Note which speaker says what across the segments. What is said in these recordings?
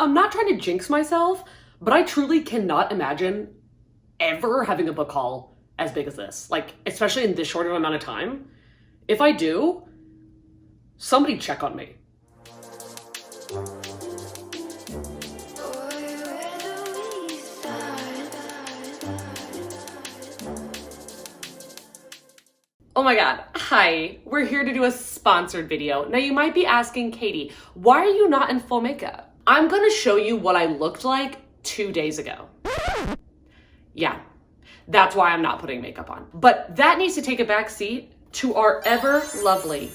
Speaker 1: I'm not trying to jinx myself, but I truly cannot imagine ever having a book haul as big as this. Like, especially in this short of amount of time. If I do, somebody check on me. Oh my God, hi, we're here to do a sponsored video. Now you might be asking, Katie, why are you not in full makeup? I'm gonna show you what I looked like 2 days ago. Yeah, that's why I'm not putting makeup on. But that needs to take a back seat to our ever lovely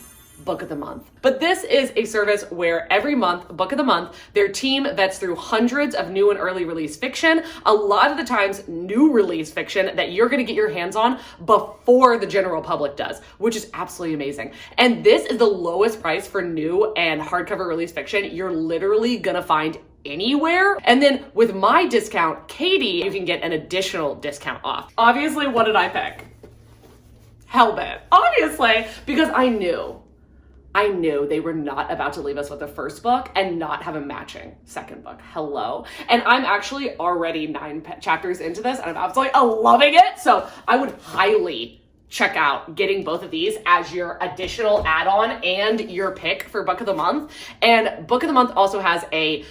Speaker 1: Book of the Month. But this is a service where every month, Book of the Month, their team vets through hundreds of new and early release fiction, a lot of the times new release fiction that you're gonna get your hands on before the general public does, which is absolutely amazing. And this is the lowest price for new and hardcover release fiction you're literally gonna find anywhere. And then with my discount, Katie, you can get an additional discount off. Obviously, what did I pick? Hellbent, obviously, because I knew they were not about to leave us with the first book and not have a matching second book. Hello. And I'm actually already 9 chapters into this and I'm absolutely loving it. So I would highly check out getting both of these as your additional add-on and your pick for Book of the Month. And Book of the Month also has a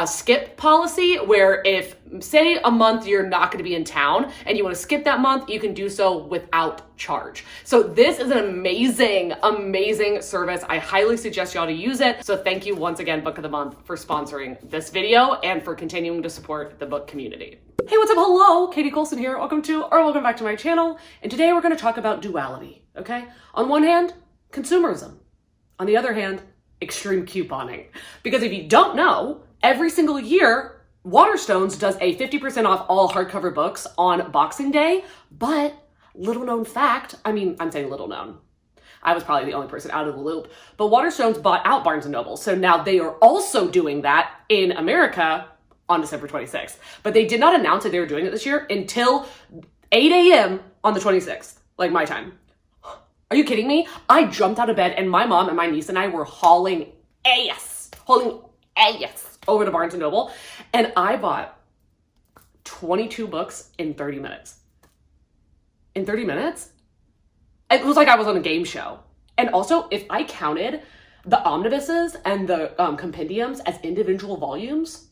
Speaker 1: skip policy where if, say, a month you're not going to be in town and you want to skip that month, you can do so without charge. So this is an amazing, amazing service. I highly suggest y'all to use it. So thank you once again, Book of the Month, for sponsoring this video and for continuing to support the book community. Hey, what's up? Hello, Katie Colson here. Welcome back to my channel. And today we're going to talk about duality, okay? On one hand, consumerism. On the other hand, extreme couponing. Because if you don't know, every single year, Waterstones does a 50% off all hardcover books on Boxing Day, but little known fact, I'm saying little known. I was probably the only person out of the loop, but Waterstones bought out Barnes & Noble. So now they are also doing that in America on December 26th. But they did not announce that they were doing it this year until 8 a.m. on the 26th, like my time. Are you kidding me? I jumped out of bed and my mom and my niece and I were hauling ass over to Barnes & Noble, and I bought 22 books in 30 minutes. In 30 minutes? It was like I was on a game show. And also, if I counted the omnibuses and the compendiums as individual volumes,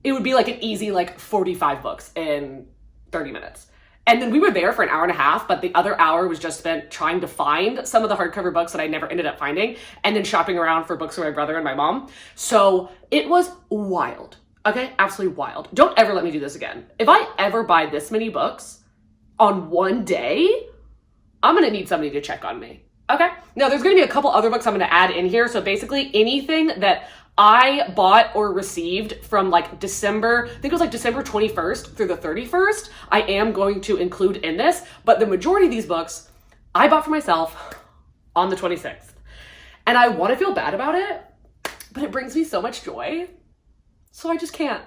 Speaker 1: it would be like an easy 45 books in 30 minutes. And then we were there for an hour and a half, but the other hour was just spent trying to find some of the hardcover books that I never ended up finding, and then shopping around for books for my brother and my mom. So it was wild, okay? Absolutely wild. Don't ever let me do this again. If I ever buy this many books on one day, I'm gonna need somebody to check on me, okay? Now, there's gonna be a couple other books I'm gonna add in here. So basically anything that I bought or received from December, I think it was December 21st through the 31st, I am going to include in this, but the majority of these books I bought for myself on the 26th. And I want to feel bad about it, but it brings me so much joy, so I just can't.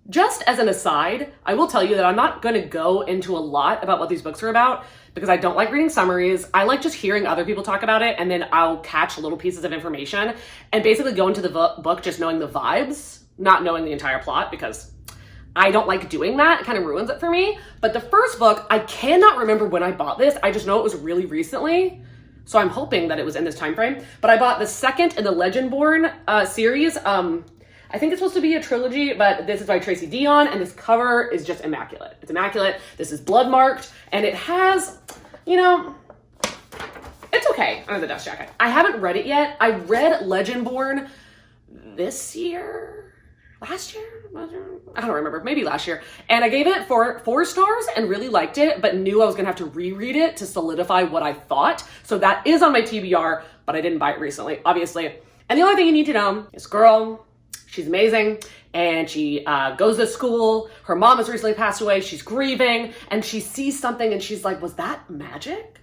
Speaker 1: Just as an aside, I will tell you that I'm not going to go into a lot about what these books are about because I don't like reading summaries. I like just hearing other people talk about it, and then I'll catch little pieces of information and basically go into the book just knowing the vibes, not knowing the entire plot, because I don't like doing that. It kind of ruins it for me. But the first book, I cannot remember when I bought this. I just know it was really recently. So I'm hoping that it was in this time frame. But I bought the second in the Legendborn series. I think it's supposed to be a trilogy, but this is by Tracy Deonn, and this cover is just immaculate. It's immaculate. This is blood marked, and it has, it's okay under the dust jacket. I haven't read it yet. I read Legendborn last year? I don't remember, maybe last year. And I gave it 4 stars and really liked it, but knew I was gonna have to reread it to solidify what I thought. So that is on my TBR, but I didn't buy it recently, obviously. And the only thing you need to know is, girl, she's amazing, and she goes to school. Her mom has recently passed away. She's grieving, and she sees something, and she's like, was that magic?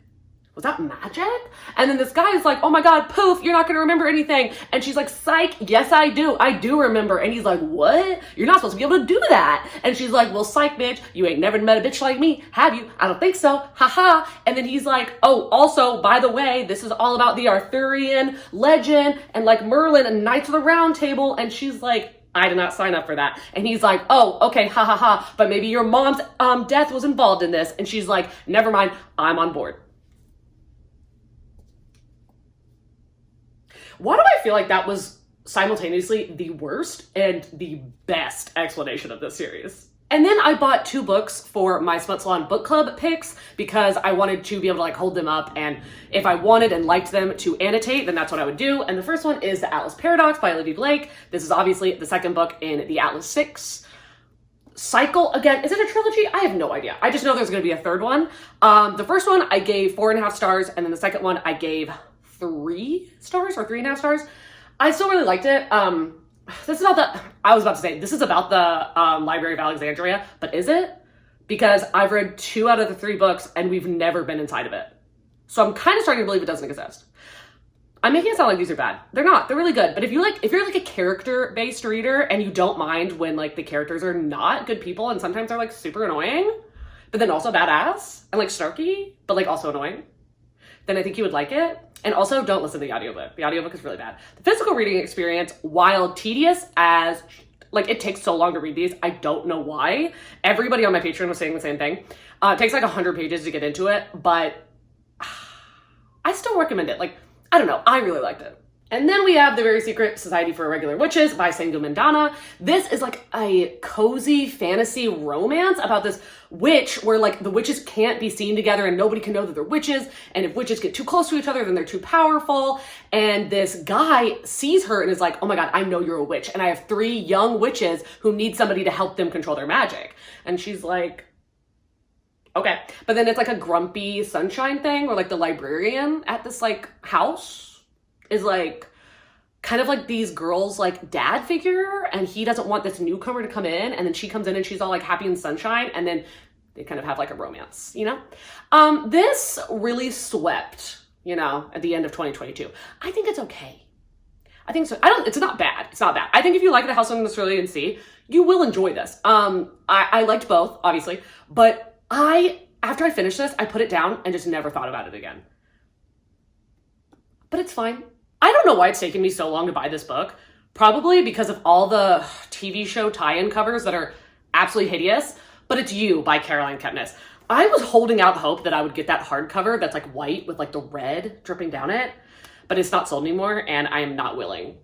Speaker 1: Was that magic? And then this guy is like, oh my God, poof, you're not gonna remember anything. And she's like, psych, yes I do remember. And he's like, what? You're not supposed to be able to do that. And she's like, well, psych, bitch, you ain't never met a bitch like me, have you? I don't think so, haha. And then he's like, oh, also, by the way, this is all about the Arthurian legend and Merlin and Knights of the Round Table. And she's like, I did not sign up for that. And he's like, oh, okay, ha ha ha, but maybe your mom's death was involved in this. And she's like, never mind, I'm on board. Why do I feel like that was simultaneously the worst and the best explanation of this series? And then I bought 2 books for my Smut Salon book club picks because I wanted to be able to like hold them up, and if I wanted and liked them to annotate, then that's what I would do. And the first one is The Atlas Paradox by Olivia Blake. This is obviously the second book in the Atlas 6 cycle. Again, is it a trilogy? I have no idea. I just know there's going to be a third one. The first one I gave 4.5 stars, and then the second one I gave 3 stars or 3.5 stars. I still really liked it. This is about this is about the Library of Alexandria, but is it? Because I've read 2 out of the 3 books and we've never been inside of it. So I'm kind of starting to believe it doesn't exist. I'm making it sound like these are bad. They're not. They're really good. But if you're like a character-based reader and you don't mind when like the characters are not good people and sometimes they're like super annoying, but then also badass and like snarky, but like also annoying, then I think you would like it. And also, don't listen to the audiobook. The audiobook is really bad. The physical reading experience, while tedious as, like, it takes so long to read these, I don't know why. Everybody on my Patreon was saying the same thing. It takes like 100 pages to get into it, but I still recommend it. Like, I don't know. I really liked it. And then we have The Very Secret Society for Irregular Witches by Sangu Mandana. This is like a cozy fantasy romance about this witch where like the witches can't be seen together and nobody can know that they're witches. And if witches get too close to each other, then they're too powerful. And this guy sees her and is like, oh my God, I know you're a witch. And I have 3 young witches who need somebody to help them control their magic. And she's like, okay. But then it's like a grumpy sunshine thing where like the librarian at this like house is like kind of like these girls like dad figure, and he doesn't want this newcomer to come in, and then she comes in and she's all like happy and sunshine, and then they kind of have like a romance, you know? This really swept, you know, at the end of 2022. I think it's okay. I think so. It's not bad. It's not bad. I think if you like The House on the Cerulean Sea, you will enjoy this. I liked both, obviously, but after I finished this, I put it down and just never thought about it again. But it's fine. I don't know why it's taken me so long to buy this book. Probably because of all the TV show tie-in covers that are absolutely hideous, but it's You by Caroline Kepnes. I was holding out hope that I would get that hardcover that's like white with like the red dripping down it, but it's not sold anymore, and I am not willing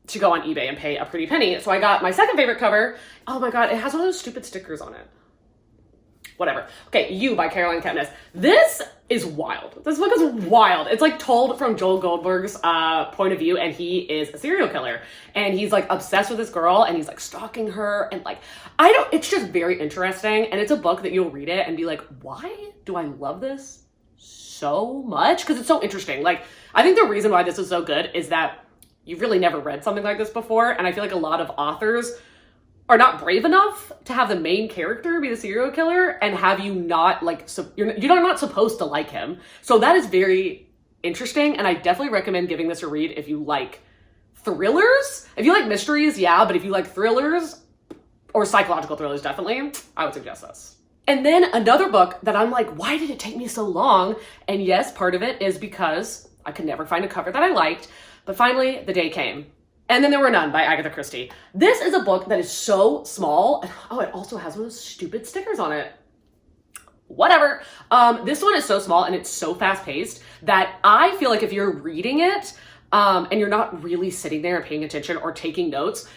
Speaker 1: to go on eBay and pay a pretty penny. So I got my second favorite cover. Oh my God, it has one of those stupid stickers on it. Whatever. Okay, You by Caroline Kepnes. This is wild. This book is wild. It's like told from Joel Goldberg's point of view, and he is a serial killer. And he's like obsessed with this girl, and he's like stalking her, and like, it's just very interesting. And it's a book that you'll read it and be like, why do I love this so much? Because it's so interesting. Like, I think the reason why this is so good is that you've really never read something like this before. And I feel like a lot of authors are not brave enough to have the main character be the serial killer and have you not like, you're not supposed to like him. So that is very interesting. And I definitely recommend giving this a read if you like thrillers. If you like mysteries, yeah, but if you like thrillers or psychological thrillers, definitely, I would suggest this. And then another book that I'm like, why did it take me so long? And yes, part of it is because I could never find a cover that I liked, but finally the day came. And Then There Were None by Agatha Christie. This is a book that is so small. Oh, it also has one of those stupid stickers on it. Whatever. This one is so small and it's so fast paced that I feel like if you're reading it and you're not really sitting there and paying attention or taking notes,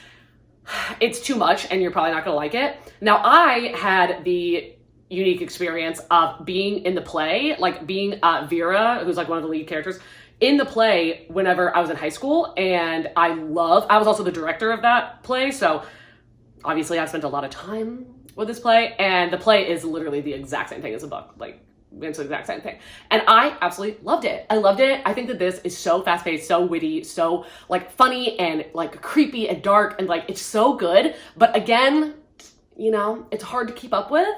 Speaker 1: it's too much and you're probably not gonna like it. Now, I had the unique experience of being in the play, like being Vera, who's like one of the lead characters, in the play whenever I was in high school, and I was also the director of that play, so obviously I spent a lot of time with this play, and the play is literally the exact same thing as a book, like it's the exact same thing. And I absolutely loved it. I loved it. I think that this is so fast-paced, so witty, so like funny and like creepy and dark, and like it's so good, but again, you know, it's hard to keep up with,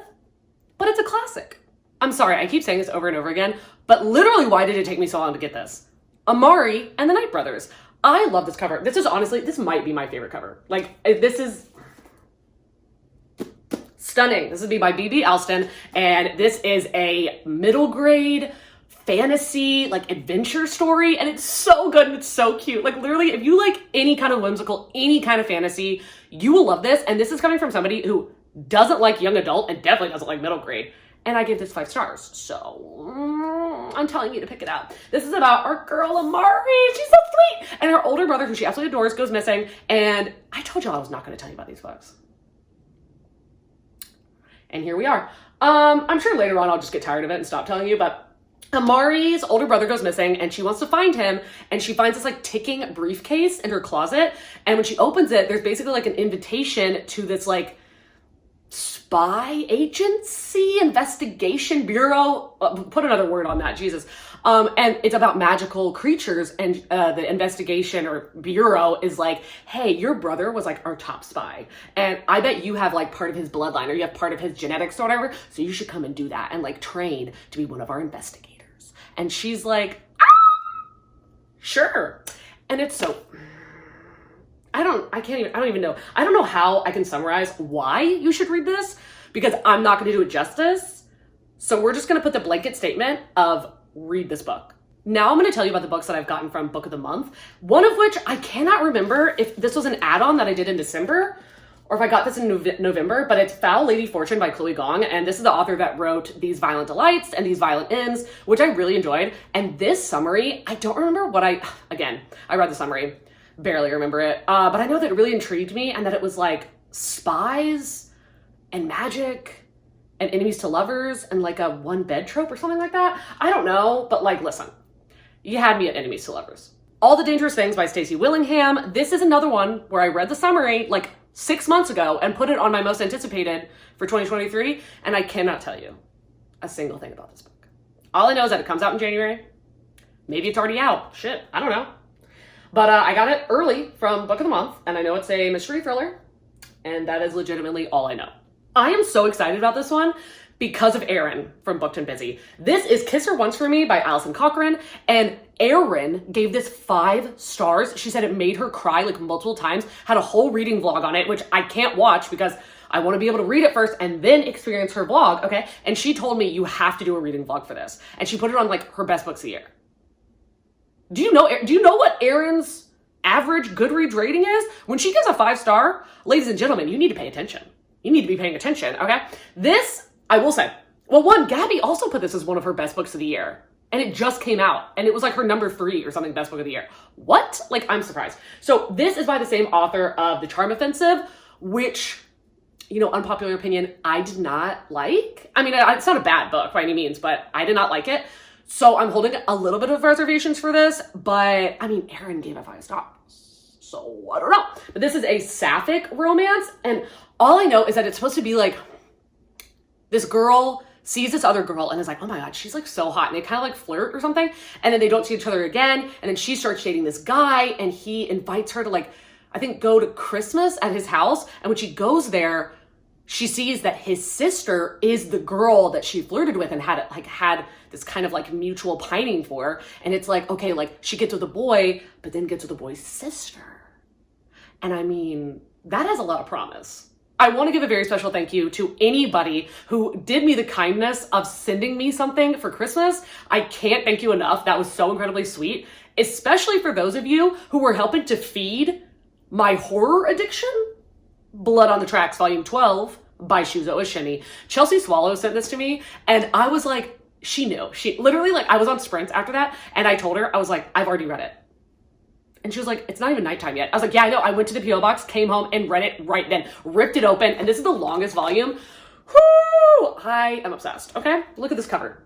Speaker 1: but it's a classic. I'm sorry, I keep saying this over and over again, but literally why did it take me so long to get this? Amari and the Night Brothers. I love this cover. This is honestly, this might be my favorite cover. Like, this is stunning. This would be by B.B. Alston, and this is a middle grade fantasy, like adventure story, and it's so good and it's so cute. Like literally, if you like any kind of whimsical, any kind of fantasy, you will love this. And this is coming from somebody who doesn't like young adult and definitely doesn't like middle grade. And I give this 5 stars. So I'm telling you to pick it up. This is about our girl Amari. She's so sweet. And her older brother, who she absolutely adores, goes missing. And I told y'all I was not going to tell you about these books. And here we are. I'm sure later on I'll just get tired of it and stop telling you, but Amari's older brother goes missing and she wants to find him, and she finds this like ticking briefcase in her closet. And when she opens it, there's basically like an invitation to this like spy agency, investigation bureau, put another word on that, Jesus. And it's about magical creatures, and the investigation or bureau is like, hey, your brother was like our top spy, and I bet you have like part of his bloodline or you have part of his genetics or whatever, so you should come and do that and like train to be one of our investigators. And she's like, sure. And it's so, I don't even know. I don't know how I can summarize why you should read this, because I'm not going to do it justice. So we're just going to put the blanket statement of read this book. Now I'm going to tell you about the books that I've gotten from Book of the Month, one of which I cannot remember if this was an add-on that I did in December or if I got this in November, but it's Foul Lady Fortune by Chloe Gong. And this is the author that wrote These Violent Delights and These Violent Ends, which I really enjoyed. And this summary, I don't remember what I read the summary. Barely remember it, but I know that it really intrigued me, and that it was like spies and magic and enemies to lovers and like a one bed trope or something like that. I don't know, but like, listen, you had me at enemies to lovers. All the Dangerous Things by Stacey Willingham. This is another one where I read the summary like 6 months ago and put it on my most anticipated for 2023, and I cannot tell you a single thing about this book. All I know is that it comes out in January. Maybe it's already out. Shit, I don't know. But I got it early from Book of the Month, and I know it's a mystery thriller, and that is legitimately all I know. I am so excited about this one because of Erin from Booked and Busy. This is Kiss Her Once for Me by Allison Cochran, and Erin gave this 5 stars. She said it made her cry like multiple times, had a whole reading vlog on it, which I can't watch because I want to be able to read it first and then experience her vlog, okay? And she told me you have to do a reading vlog for this, and she put it on like her best books of the year. Do you know what Erin's average Goodreads rating is? When she gives a 5-star, ladies and gentlemen, you need to pay attention. You need to be paying attention, okay? This, I will say, well, one, Gabby also put this as one of her best books of the year, and it just came out, and it was like her number 3 or something, best book of the year. What? Like, I'm surprised. So this is by the same author of The Charm Offensive, which, you know, unpopular opinion, I did not like. I mean, it's not a bad book by any means, but I did not like it. So I'm holding a little bit of reservations for this, but I mean, Erin gave it 5 stars, so I don't know. But this is a sapphic romance, and all I know is that it's supposed to be like this girl sees this other girl and is like, oh my God, she's like so hot. And they kind of like flirt or something, and then they don't see each other again. And then she starts dating this guy, and he invites her to like, I think, go to Christmas at his house. And when she goes there, she sees that his sister is the girl that she flirted with and had this kind of like mutual pining for. And it's like, okay, like she gets with a boy, but then gets with the boy's sister. And I mean, that has a lot of promise. I want to give a very special thank you to anybody who did me the kindness of sending me something for Christmas. I can't thank you enough. That was so incredibly sweet, especially for those of you who were helping to feed my horror addiction. Blood on the Tracks, Volume 12 by Shuzo Oshimi. Chelsea Swallow sent this to me, and I was like, she knew. She literally, like, I was on Sprint after that, and I told her, I was like, I've already read it. And she was like, it's not even nighttime yet. I was like, yeah, I know. I went to the P.O. box, came home, and read it right then. Ripped it open, and this is the longest volume. Whoo! I am obsessed, okay? Look at this cover.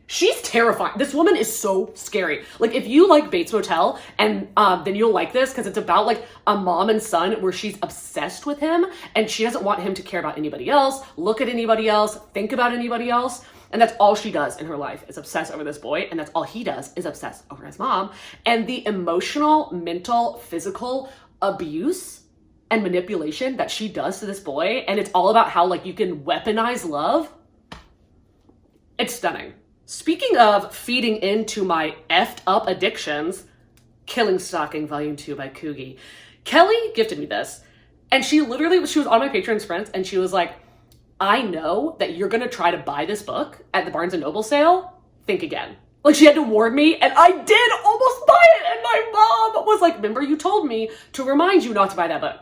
Speaker 1: She's terrifying. This woman is so scary. Like, if you like Bates Motel, and then you'll like this, because it's about like a mom and son where she's obsessed with him, and she doesn't want him to care about anybody else, look at anybody else, think about anybody else. And that's all she does in her life is obsess over this boy. And that's all he does is obsess over his mom. And the emotional, mental, physical abuse and manipulation that she does to this boy. And it's all about how like you can weaponize love. It's stunning. Speaking of feeding into my effed up addictions, Killing Stalking Volume 2 by Coogie. Kelly gifted me this, and she was on my Patreon Sprint, and she was like, I know that you're going to try to buy this book at the Barnes & Noble sale. Think again. Like, she had to warn me, and I did almost buy it, and my mom was like, remember you told me to remind you not to buy that book.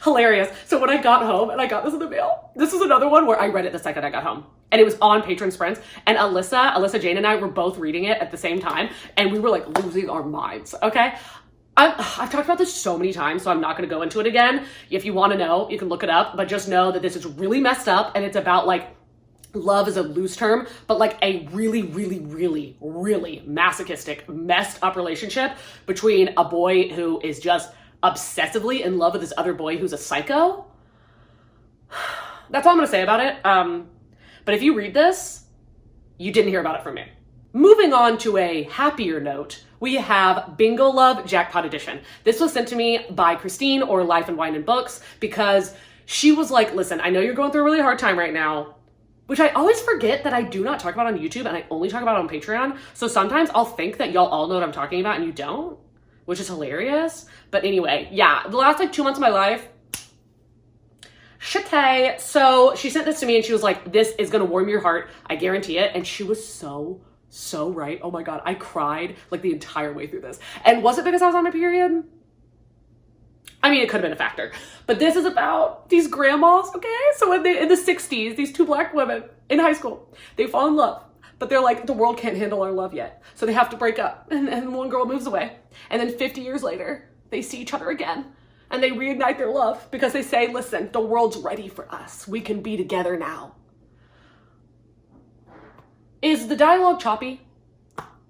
Speaker 1: Hilarious. So when I got home and I got this in the mail, this was another one where I read it the second I got home. And it was on Patron Sprints. And Alyssa Jane and I were both reading it at the same time. And we were like losing our minds, okay? I've talked about this so many times, so I'm not going to go into it again. If you want to know, you can look it up. But just know that this is really messed up. And it's about like, love is a loose term, but like a really, really, really, really masochistic, messed up relationship between a boy who is just obsessively in love with this other boy who's a psycho. That's all I'm gonna say about it. But if you read this, you didn't hear about it from me. Moving on to a happier note, we have Bingo Love Jackpot Edition. This was sent to me by Christine, or Life and Wine and Books, because she was like, listen, I know you're going through a really hard time right now, which I always forget that I do not talk about on YouTube and I only talk about on Patreon. So sometimes I'll think that y'all all know what I'm talking about and you don't, which is hilarious. But anyway, yeah, the last like 2 months of my life, shitay. So she sent this to me and she was like, this is gonna warm your heart, I guarantee it. And she was so right. Oh my God, I cried like the entire way through this. And was it because I was on my period? I mean, it could have been a factor, but this is about these grandmas, okay? So in the 60s, these two Black women in high school, they fall in love, but they're like, the world can't handle our love yet. So they have to break up, and one girl moves away. And then 50 years later, they see each other again, and they reignite their love because they say, listen, the world's ready for us. We can be together now. Is the dialogue choppy?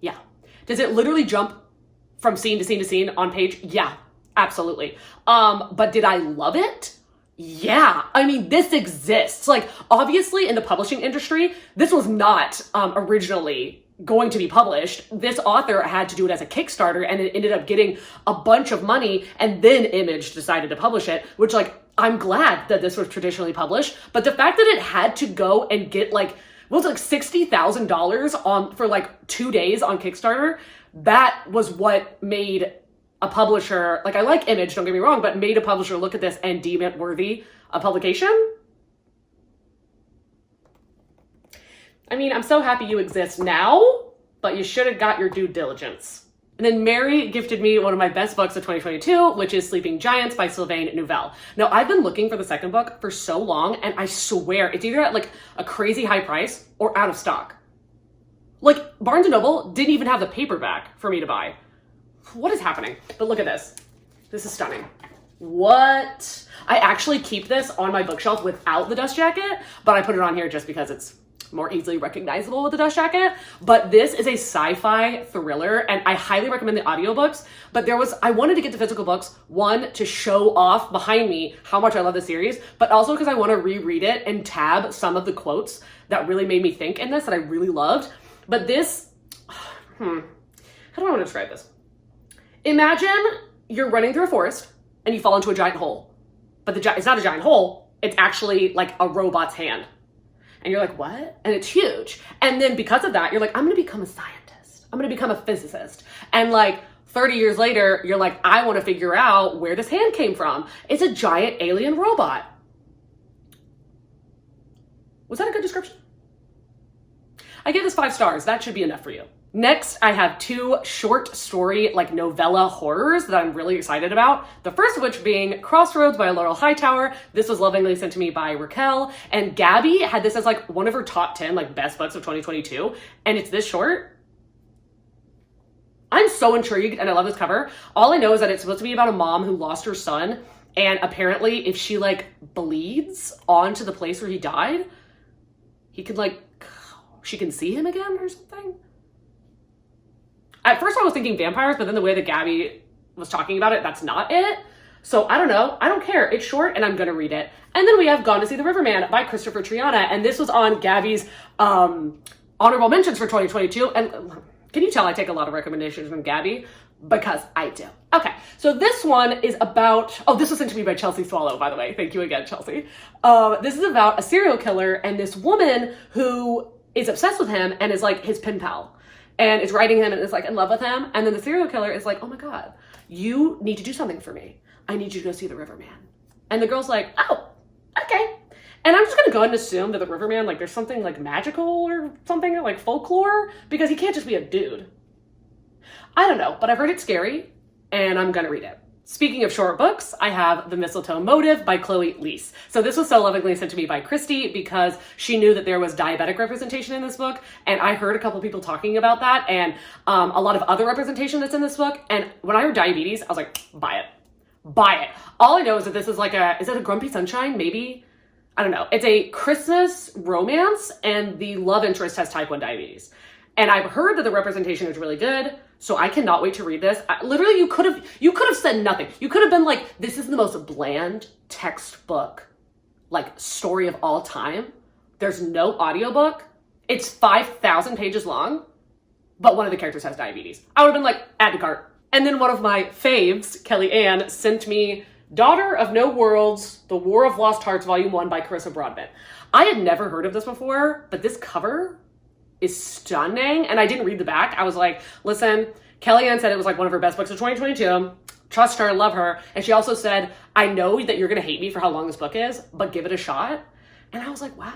Speaker 1: Yeah. Does it literally jump from scene to scene to scene on page? Yeah. Absolutely. But did I love it? Yeah. I mean, this exists. Like, obviously in the publishing industry, this was not originally going to be published. This author had to do it as a Kickstarter and it ended up getting a bunch of money, and then Image decided to publish it, which, like, I'm glad that this was traditionally published. But the fact that it had to go and get like, what was it, like $60,000 for like 2 days on Kickstarter, that was what made a publisher, like, I like Image, don't get me wrong, but made a publisher look at this and deem it worthy of publication. I mean, I'm so happy you exist now, but you should have got your due diligence. And then Mary gifted me one of my best books of 2022, which is Sleeping Giants by Sylvain Nouvelle. Now, I've been looking for the second book for so long, and I swear it's either at like a crazy high price or out of stock. Like, Barnes & Noble didn't even have the paperback for me to buy. What is happening? But look at this. This is stunning. What? I actually keep this on my bookshelf without the dust jacket, but I put it on here just because it's more easily recognizable with the dust jacket. But this is a sci-fi thriller, and I highly recommend the audiobooks. But I wanted to get the physical books, one, to show off behind me how much I love the series, but also because I want to reread it and tab some of the quotes that really made me think in this that I really loved. But this, how do I want to describe this? Imagine you're running through a forest and you fall into a giant hole, but it's not a giant hole. It's actually like a robot's hand. And you're like, what? And it's huge. And then because of that, you're like, I'm going to become a scientist. I'm going to become a physicist. And like 30 years later, you're like, I want to figure out where this hand came from. It's a giant alien robot. Was that a good description? I give this 5 stars. That should be enough for you. Next, I have 2 short story, like, novella horrors that I'm really excited about. The first of which being Crossroads by Laurel Hightower. This was lovingly sent to me by Raquel. And Gabby had this as like one of her top 10 like best books of 2022. And it's this short. I'm so intrigued and I love this cover. All I know is that it's supposed to be about a mom who lost her son. And apparently if she like bleeds onto the place where he died, he could like, she can see him again or something. At first I was thinking vampires, but then the way that Gabby was talking about it, that's not it. So I don't know. I don't care. It's short and I'm going to read it. And then we have Gone to See the Riverman by Christopher Triana. And this was on Gabby's honorable mentions for 2022. And can you tell I take a lot of recommendations from Gabby? Because I do. Okay, so this one is about, this was sent to me by Chelsea Swallow, by the way. Thank you again, Chelsea. This is about a serial killer and this woman who is obsessed with him and is like his pen pal. And is writing him and is like in love with him. And then the serial killer is like, oh my God, you need to do something for me. I need you to go see the Riverman. And the girl's like, oh, okay. And I'm just gonna go ahead and assume that the Riverman, like there's something like magical or something like folklore, because he can't just be a dude. I don't know, but I've heard it's scary and I'm gonna read it. Speaking of short books, I have The Mistletoe Motive by Chloe Leese. So this was so lovingly sent to me by Christy because she knew that there was diabetic representation in this book. And I heard a couple people talking about that and a lot of other representation that's in this book. And when I heard diabetes, I was like, buy it. Buy it. All I know is that this is like is it a Grumpy Sunshine? Maybe? I don't know. It's a Christmas romance and the love interest has type 1 diabetes. And I've heard that the representation is really good. So I cannot wait to read this. Literally, you could have said nothing. You could have been like, this is the most bland textbook, like story of all time. There's no audiobook. It's 5,000 pages long, but one of the characters has diabetes. I would have been like, add to cart. And then one of my faves, Kelly Ann, sent me Daughter of No Worlds, The War of Lost Hearts, Volume 1 by Carissa Broadbent. I had never heard of this before, but this cover is stunning. And I didn't read the back. I was like, listen, Kellyanne said it was like one of her best books of 2022. Trust her, love her. And she also said, I know that you're going to hate me for how long this book is, but give it a shot. And I was like, wow,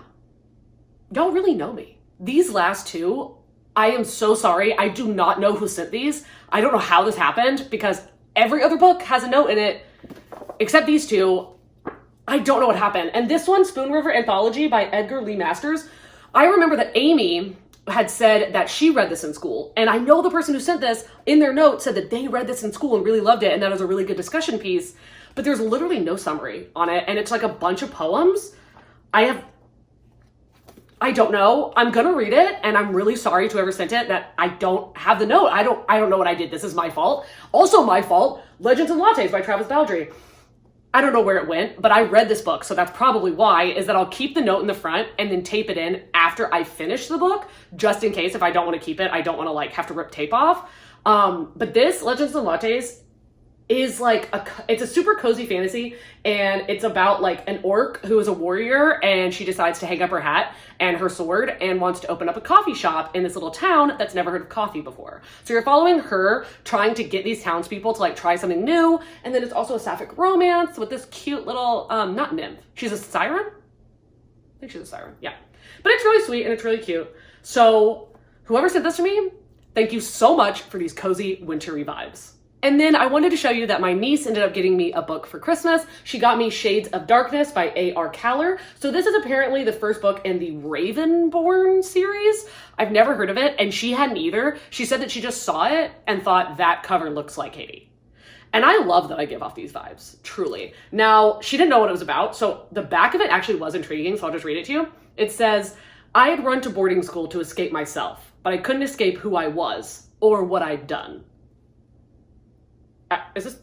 Speaker 1: y'all really know me. These last two, I am so sorry. I do not know who sent these. I don't know how this happened because every other book has a note in it, except these two. I don't know what happened. And this one, Spoon River Anthology by Edgar Lee Masters, I remember that Amy had said that she read this in school. And I know the person who sent this in their note said that they read this in school and really loved it. And that was a really good discussion piece, but there's literally no summary on it. And it's like a bunch of poems. I don't know. I'm going to read it. And I'm really sorry to whoever sent it that I don't have the note. I don't know what I did. This is my fault. Also my fault. Legends and Lattes by Travis Baldry. I don't know where it went, but I read this book, so that's probably why, is that I'll keep the note in the front and then tape it in after I finish the book, just in case if I don't want to keep it, I don't want to like have to rip tape off. But this, Legends and Lattes, is like it's a super cozy fantasy, and it's about like an orc who is a warrior, and she decides to hang up her hat and her sword and wants to open up a coffee shop in this little town that's never heard of coffee before. So you're following her trying to get these townspeople to like try something new, and then it's also a sapphic romance with this cute little not nymph. She's a siren. I think she's a siren. Yeah, but it's really sweet and it's really cute. So whoever sent this to me, thank you so much for these cozy wintry vibes. And then I wanted to show you that my niece ended up getting me a book for Christmas. She got me Shades of Darkness by A.R. Kaller. So this is apparently the first book in the Ravenborn series. I've never heard of it, and she hadn't either. She said that she just saw it and thought that cover looks like Katie. And I love that I give off these vibes, truly. Now, she didn't know what it was about, so the back of it actually was intriguing, so I'll just read it to you. It says, I had run to boarding school to escape myself, but I couldn't escape who I was or what I'd done. Is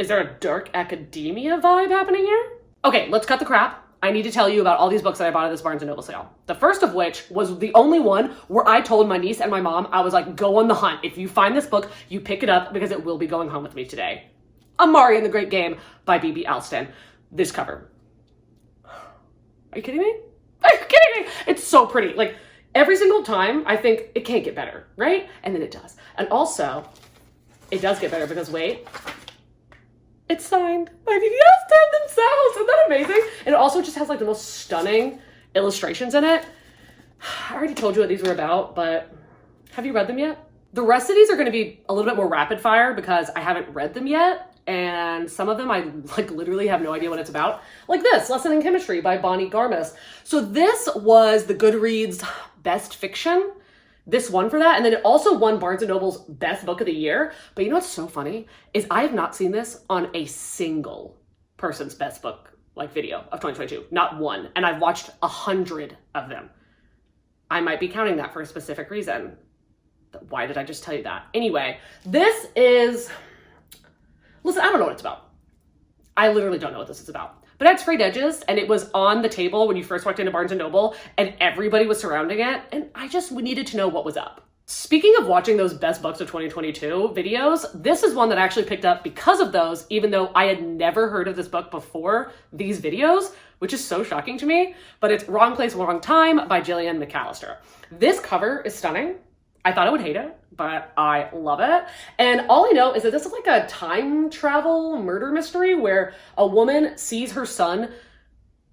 Speaker 1: there a dark academia vibe happening here? Okay, let's cut the crap. I need to tell you about all these books that I bought at this Barnes & Noble sale. The first of which was the only one where I told my niece and my mom, I was like, go on the hunt. If you find this book, you pick it up because it will be going home with me today. Amari and the Great Game by B.B. Alston. This cover. Are you kidding me? Are you kidding me? It's so pretty. Like, every single time, I think it can't get better, right? And then it does. And also, it does get better because, wait, it's signed by B.B. Alston themselves. Isn't that amazing? And it also just has like the most stunning illustrations in it. I already told you what these were about, but have you read them yet? The rest of these are going to be a little bit more rapid fire because I haven't read them yet. And some of them I like literally have no idea what it's about. Like this, Lesson in Chemistry by Bonnie Garmis. So this was the Goodreads Best Fiction. This won for that, and then it also won Barnes & Noble's Best Book of the Year. But you know what's so funny is I have not seen this on a single person's best book like video of 2022, not one. And I've watched 100 of them. I might be counting that for a specific reason. Why did I just tell you that? Anyway, this is, listen, I don't know what it's about. I literally don't know what this is about. But it had sprayed edges, and it was on the table when you first walked into Barnes & Noble, and everybody was surrounding it, and we needed to know what was up. Speaking of watching those Best Books of 2022 videos, this is one that I actually picked up because of those, even though I had never heard of this book before these videos, which is so shocking to me, but it's Wrong Place, Wrong Time by Gillian McAllister. This cover is stunning. I thought I would hate it, but I love it. And all I know is that this is like a time travel murder mystery where a woman sees her son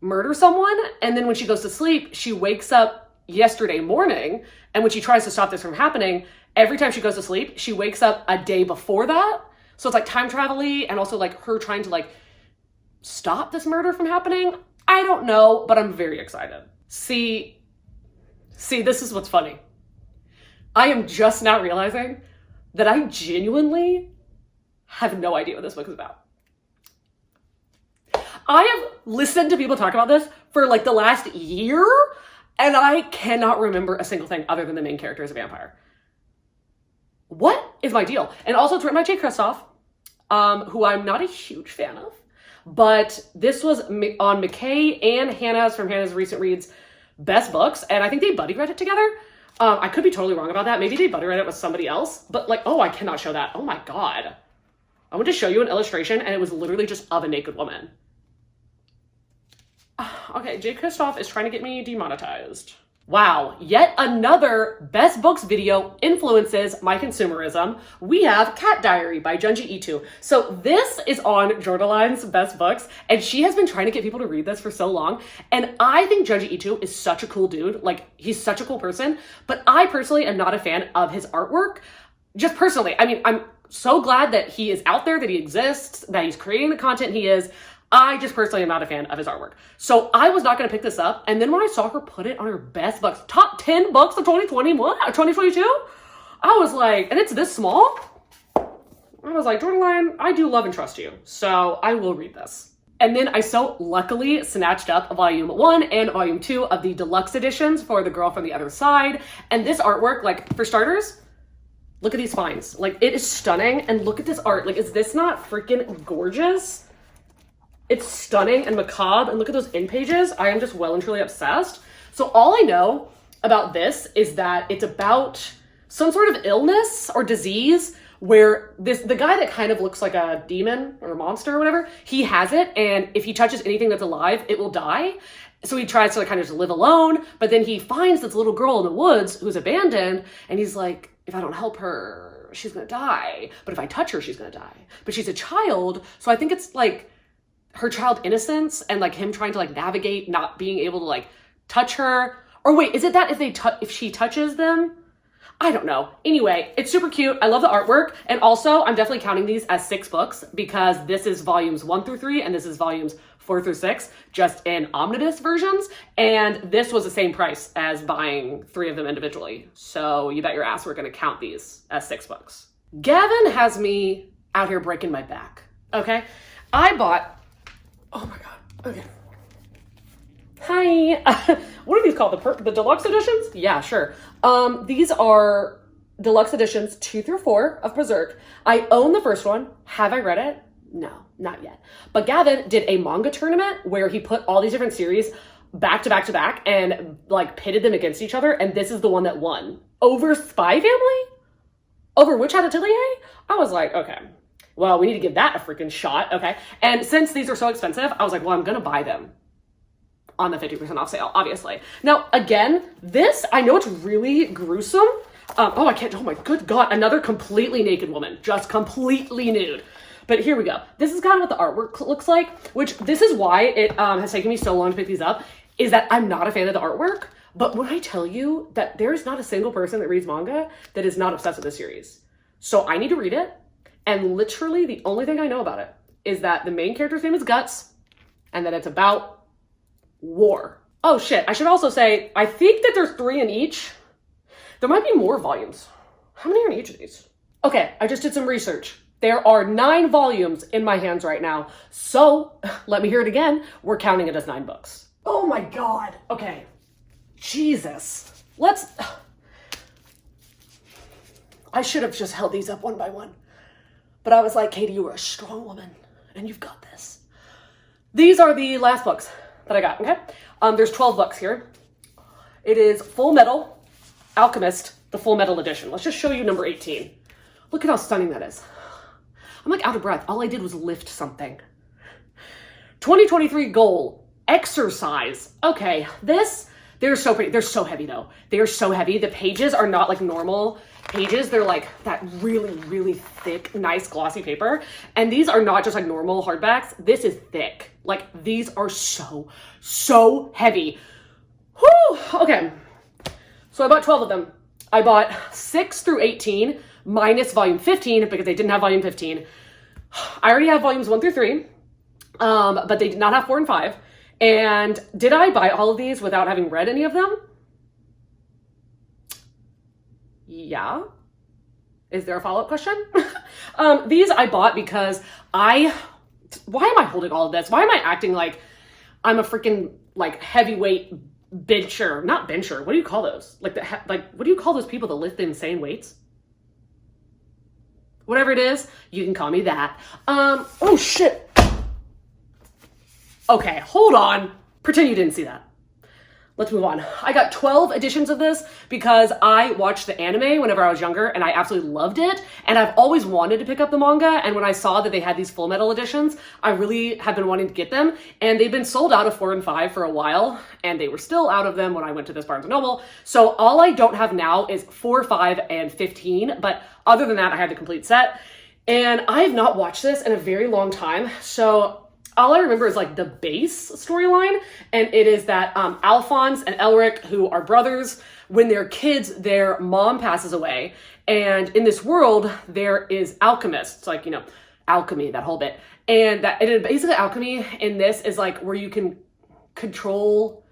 Speaker 1: murder someone, and then when she goes to sleep, she wakes up yesterday morning, and when she tries to stop this from happening, every time she goes to sleep, she wakes up a day before that. So it's like time travel-y, and also like her trying to like stop this murder from happening. I don't know, but I'm very excited. See, this is what's funny. I am just now realizing that I genuinely have no idea what this book is about. I have listened to people talk about this for like the last year, and I cannot remember a single thing other than the main character is a vampire. What is my deal? And also it's written by Jay Kristoff, who I'm not a huge fan of, but this was on McKay and Hannah's from Hannah's Recent Reads Best Books, and I think they buddy read it together. I could be totally wrong about that. Maybe they buddy read it with somebody else, but like, oh, I cannot show that. Oh my God. I want to show you an illustration, and it was literally just of a naked woman. Okay, Jay Kristoff is trying to get me demonetized. Wow, yet another Best Books video influences my consumerism. We have Cat Diary by Junji Ito. So this is on Jordaline's Best Books, and she has been trying to get people to read this for so long. And I think Junji Ito is such a cool dude. Like, he's such a cool person. But I personally am not a fan of his artwork. Just personally, I mean, I'm so glad that he is out there, that he exists, that he's creating the content he is. I just personally am not a fan of his artwork. So I was not going to pick this up. And then when I saw her put it on her Best Books, top 10 books of 2022, I was like, and it's this small? I was like, Jordaline, I do love and trust you. So I will read this. And then I so luckily snatched up volume 1 and volume 2 of the deluxe editions for The Girl from the Other Side. And this artwork, like, for starters, look at these spines. Like, it is stunning. And look at this art. Like, is this not freaking gorgeous? It's stunning and macabre, and look at those end pages. I am just well and truly obsessed. So all I know about this is that it's about some sort of illness or disease where the guy that kind of looks like a demon or a monster or whatever, he has it, and if he touches anything that's alive, it will die. So he tries to like kind of just live alone, but then he finds this little girl in the woods who's abandoned, and he's like, if I don't help her, she's gonna die. But if I touch her, she's gonna die. But she's a child, so I think it's like her child innocence and like him trying to like navigate not being able to like touch her. Or wait, is it that if she touches them? I don't know. Anyway, it's super cute. I love the artwork. And also I'm definitely counting these as 6 books because this is volumes 1 through 3 and this is volumes 4 through 6, just in omnibus versions. And this was the same price as buying 3 of them individually. So you bet your ass we're gonna count these as 6 books. Gavin has me out here breaking my back, okay? I bought, oh my God, okay. Hi, what are these called? The deluxe editions? Yeah, sure. These are deluxe editions 2 through 4 of Berserk. I own the first one. Have I read it? No, not yet. But Gavin did a manga tournament where he put all these different series back to back to back and like pitted them against each other. And this is the one that won. Over Spy Family? Over Witch Hat Atelier? I was like, okay, well, we need to give that a freaking shot, okay? And since these are so expensive, I was like, well, I'm gonna buy them on the 50% off sale, obviously. Now, again, this, I know it's really gruesome. Oh, I can't, oh my good God, another completely naked woman, just completely nude. But here we go. This is kind of what the artwork looks like, which this is why it has taken me so long to pick these up, is that I'm not a fan of the artwork. But when I tell you that there is not a single person that reads manga that is not obsessed with this series. So I need to read it. And literally the only thing I know about it is that the main character's name is Guts and that it's about war. Oh shit, I should also say, I think that there's 3 in each. There might be more volumes. How many are in each of these? Okay, I just did some research. There are 9 volumes in my hands right now. So, let me hear it again. We're counting it as 9 books. Oh my God. Okay. Jesus. I should have just held these up one by one. But I was like, Katie, you are a strong woman and you've got this. These are the last books that I got, okay? There's 12 books here. It is Full Metal Alchemist, the Full Metal edition. Let's just show you number 18. Look at how stunning that is. I'm like out of breath. All I did was lift something. 2023 goal, exercise. Okay, this They're so pretty. They're so heavy though. They are so heavy. The pages are not like normal pages. They're like that really, really thick, nice glossy paper. And these are not just like normal hardbacks. This is thick. Like these are so heavy. Whew. Okay. So I bought 12 of them. I bought 6 through 18 minus volume 15 because they didn't have volume 15. I already have volumes 1 through 3, but they did not have 4 and 5. And did I buy all of these without having read any of them? Yeah. Is there a follow-up question? These I bought because why am I holding all of this? Why am I acting like I'm a freaking like heavyweight bencher? Not bencher. What do you call those? Like what do you call those people that lift insane weights? Whatever it is, you can call me that. Oh shit. Okay, hold on. Pretend you didn't see that. Let's move on. I got 12 editions of this because I watched the anime whenever I was younger and I absolutely loved it. And I've always wanted to pick up the manga. And when I saw that they had these Full Metal editions, I really have been wanting to get them. And they've been sold out of 4 and 5 for a while. And they were still out of them when I went to this Barnes & Noble. So all I don't have now is 4, 5, and 15. But other than that, I had the complete set. And I have not watched this in a very long time. So all I remember is like the base storyline, and it is that Alphonse and Elric, who are brothers, when they're kids, their mom passes away, and in this world there is alchemists, like, you know, alchemy, that whole bit, and basically alchemy in this is like where you can control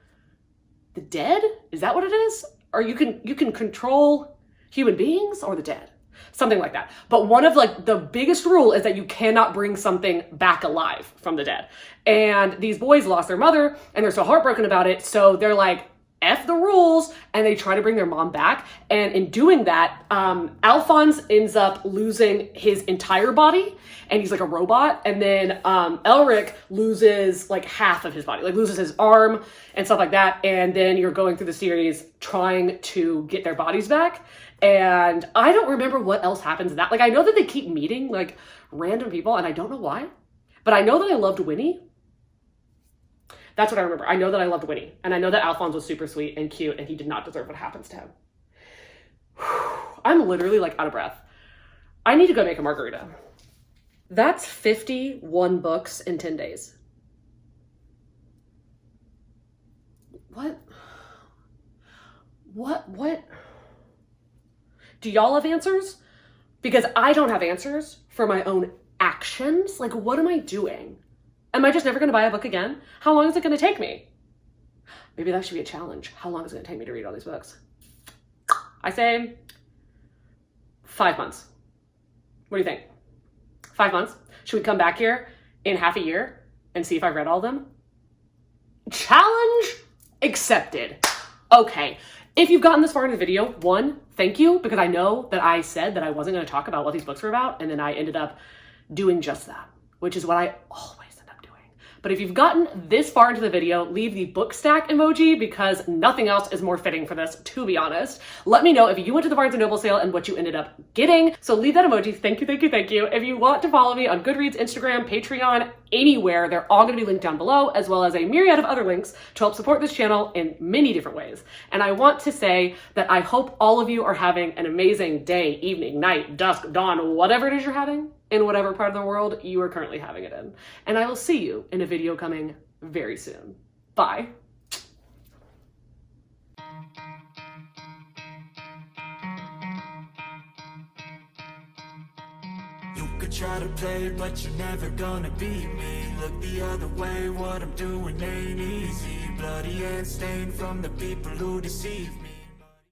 Speaker 1: the dead. Is that what it is? Or you can control human beings or the dead. Something like that. But one of like the biggest rule is that you cannot bring something back alive from the dead. And these boys lost their mother and they're so heartbroken about it. So they're like, F the rules, and they try to bring their mom back. And in doing that, Alphonse ends up losing his entire body and he's like a robot. And then Elric loses like half of his body, like loses his arm and stuff like that. And then you're going through the series trying to get their bodies back. And I don't remember what else happens in that. Like, I know that they keep meeting like random people and I don't know why, but I know that I loved Winnie. That's what I remember. I know that I loved Winnie, and I know that Alphonse was super sweet and cute, and he did not deserve what happens to him. I'm literally like out of breath. I need to go make a margarita. That's 51 books in 10 days. What? Do y'all have answers? Because I don't have answers for my own actions. Like, what am I doing? Am I just never going to buy a book again? How long is it going to take me? Maybe that should be a challenge. How long is it going to take me to read all these books? I say 5 months. What do you think? 5 months? Should we come back here in half a year and see if I've read all of them? Challenge accepted. Okay. If you've gotten this far in the video, 1, thank you, because I know that I said that I wasn't going to talk about what these books were about, and then I ended up doing just that, which is what I always end up doing. But if you've gotten this far into the video, leave the book stack emoji because nothing else is more fitting for this, to be honest. Let me know if you went to the Barnes & Noble sale and what you ended up getting. So leave that emoji. Thank you, thank you, thank you. If you want to follow me on Goodreads, Instagram, Patreon, anywhere, they're all going to be linked down below, as well as a myriad of other links to help support this channel in many different ways. And I want to say that I hope all of you are having an amazing day, evening, night, dusk, dawn, whatever it is you're having, in whatever part of the world you are currently having it in. And I will see you in a video coming very soon. Bye.
Speaker 2: You could try to play, but you're never gonna beat me. Look the other way, what I'm doing ain't easy. Bloody and stained from the people who deceive me.